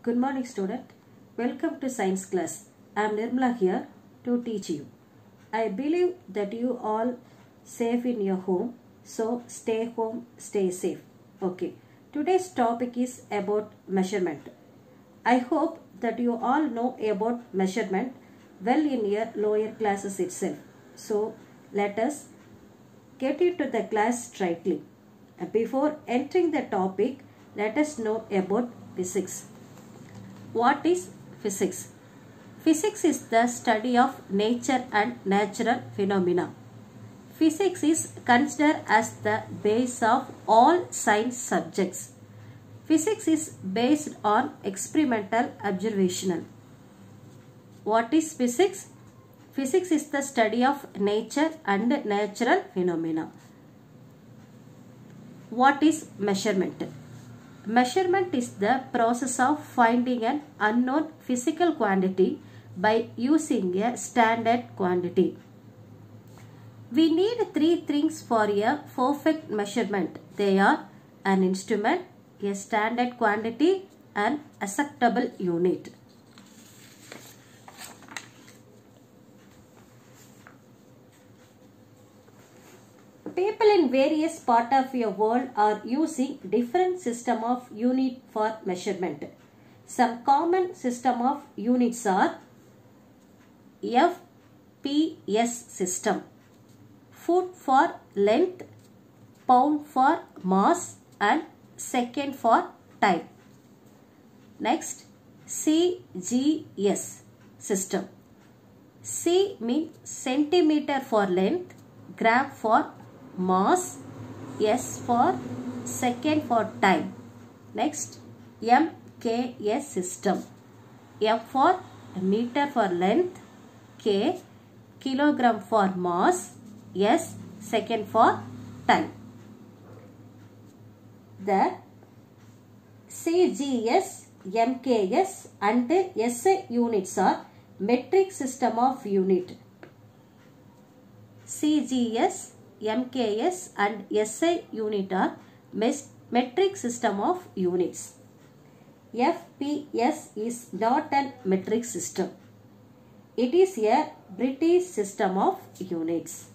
Good morning student. Welcome to science class. I am Nirmala here to teach you. I believe that you all safe in your home. So stay home, stay safe. Okay. Today's topic is about measurement. I hope that you all know about measurement well in your lower classes itself. So let us get into the class straightly. Before entering the topic, let us know about physics. What is physics? Physics is the study of nature and natural phenomena. Physics is considered as the base of all science subjects. Physics is based on experimental observation. What is physics? Physics is the study of nature and natural phenomena. What is measurement? Measurement is the process of finding an unknown physical quantity by using a standard quantity. We need three things for a perfect measurement. They are an instrument, a standard quantity, and acceptable unit. People in various parts of your world are using different system of unit for measurement. Some common system of units are FPS system, foot for length, pound for mass, and second for time. Next, CGS system. C means centimeter for length, gram for mass, S for second for time. Next, MKS system. M for meter for length, K kilogram for mass, S second for time. The CGS, MKS and SI units are metric system of unit. CGS, MKS and SI unit are metric system of units. FPS is not a metric system. It is a British system of units.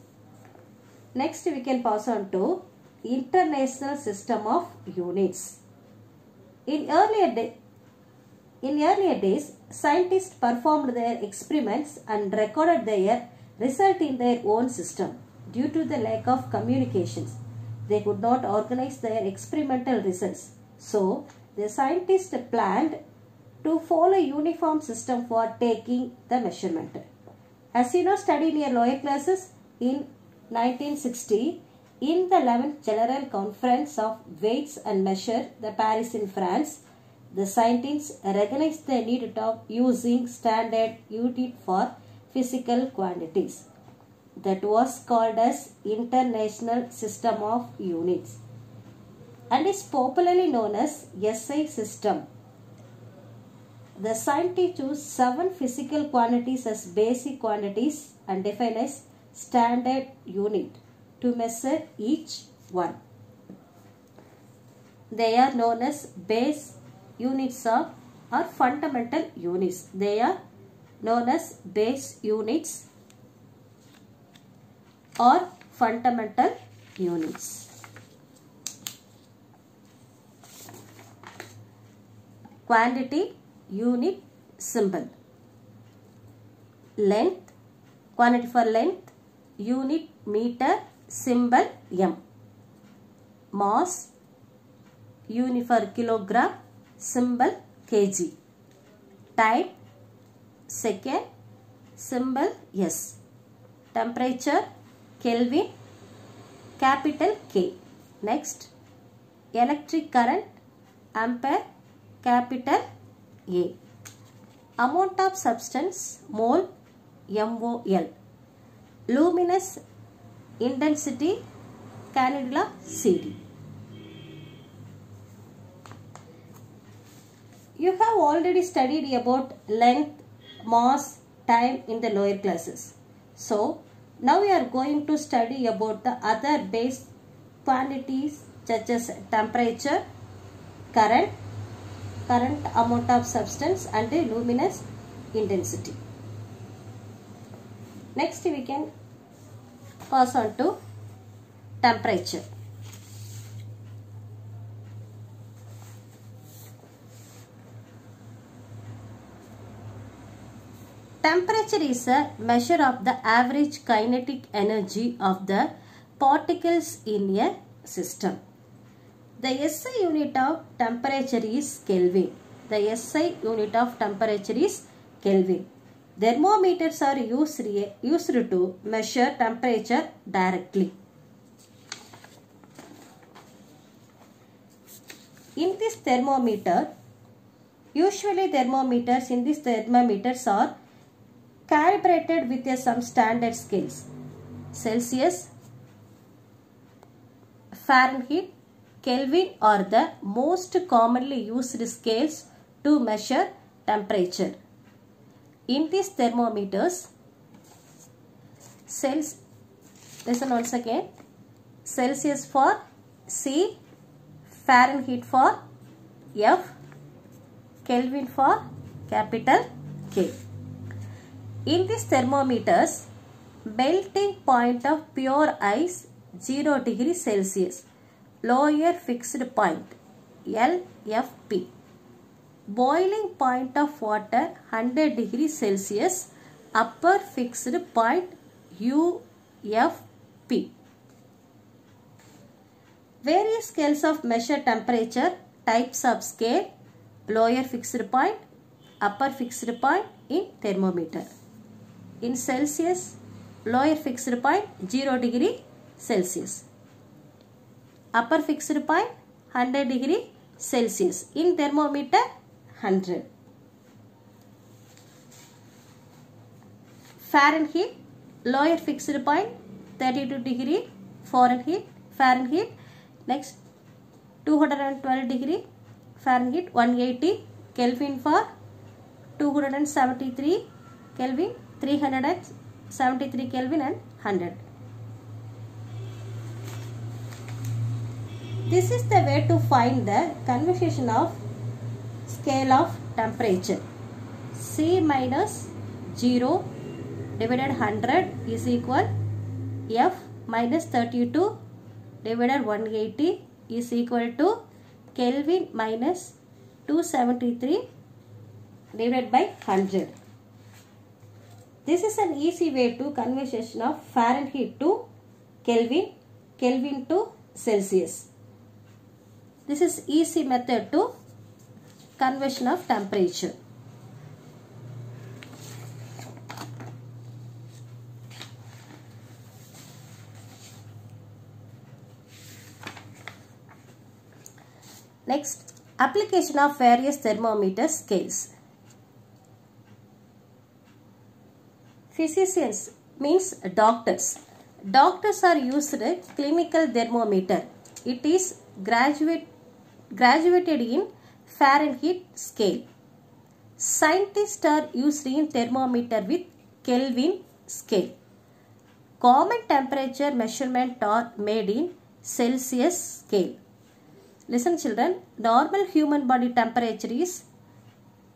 Next we can pass on to international system of units. In earlier days, scientists performed their experiments and recorded their result in their own system. Due to the lack of communications, they could not organize their experimental results. So, the scientists planned to follow a uniform system for taking the measurement. As you know, studied in your lower classes, in 1960, in the 11th General Conference of Weights and Measure, the Paris in France, the scientists recognized the need of using standard unit for physical quantities. That was called as International System of Units and is popularly known as SI system. The scientists choose 7 physical quantities as basic quantities and define as standard unit to measure each one. They are known as base units or fundamental units. They are known as base units or fundamental units. Quantity, unit, symbol. Length, quantity for length, unit meter, symbol M. Mass, unit for kilogram, symbol kg. Time, second, symbol S. Temperature, Kelvin, capital K. Next, electric current, ampere, capital A. Amount of substance, mole, MOL. Luminous intensity, candela CD. You have already studied about length, mass, time in the lower classes. So, now we are going to study about the other base quantities such as temperature, current, current amount of substance and luminous intensity. Next we can pass on to temperature. Temperature is a measure of the average kinetic energy of the particles in a system. The SI unit of temperature is Kelvin. The SI unit of temperature is Kelvin. Thermometers are used to measure temperature directly. In this thermometer, usually thermometers are calibrated with some standard scales. Celsius, Fahrenheit, Kelvin are the most commonly used scales to measure temperature. In these thermometers, listen once again, Celsius for C, Fahrenheit for F, Kelvin for capital K. In these thermometers, melting point of pure ice 0 degree Celsius, lower fixed point LFP. Boiling point of water 100 degree Celsius, upper fixed point UFP. Various scales of measure temperature, types of scale, lower fixed point, upper fixed point in thermometer. In Celsius, lower fixed point 0 degree Celsius. Upper fixed point 100 degree Celsius. In thermometer 100. Fahrenheit, lower fixed point 32 degree Fahrenheit. Next 212 degree Fahrenheit, 180 Kelvin for 273 Kelvin, 373 Kelvin and 100. This is the way to find the conversion of scale of temperature. C minus 0 divided 100 is equal F minus 32 divided 180 is equal to Kelvin minus 273 divided by 100. This is an easy way to conversion of Fahrenheit to Kelvin, Kelvin to Celsius. This is easy method to conversion of temperature. Next, application of various thermometer scales. Physicians means doctors. Doctors are used a clinical thermometer. It is graduated in Fahrenheit scale. Scientists are used in thermometer with Kelvin scale. Common temperature measurement are made in Celsius scale. Listen children, normal human body temperature is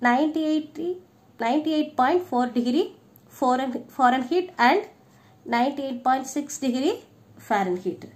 98.4 degree Fahrenheit and 98.6 degree Fahrenheit.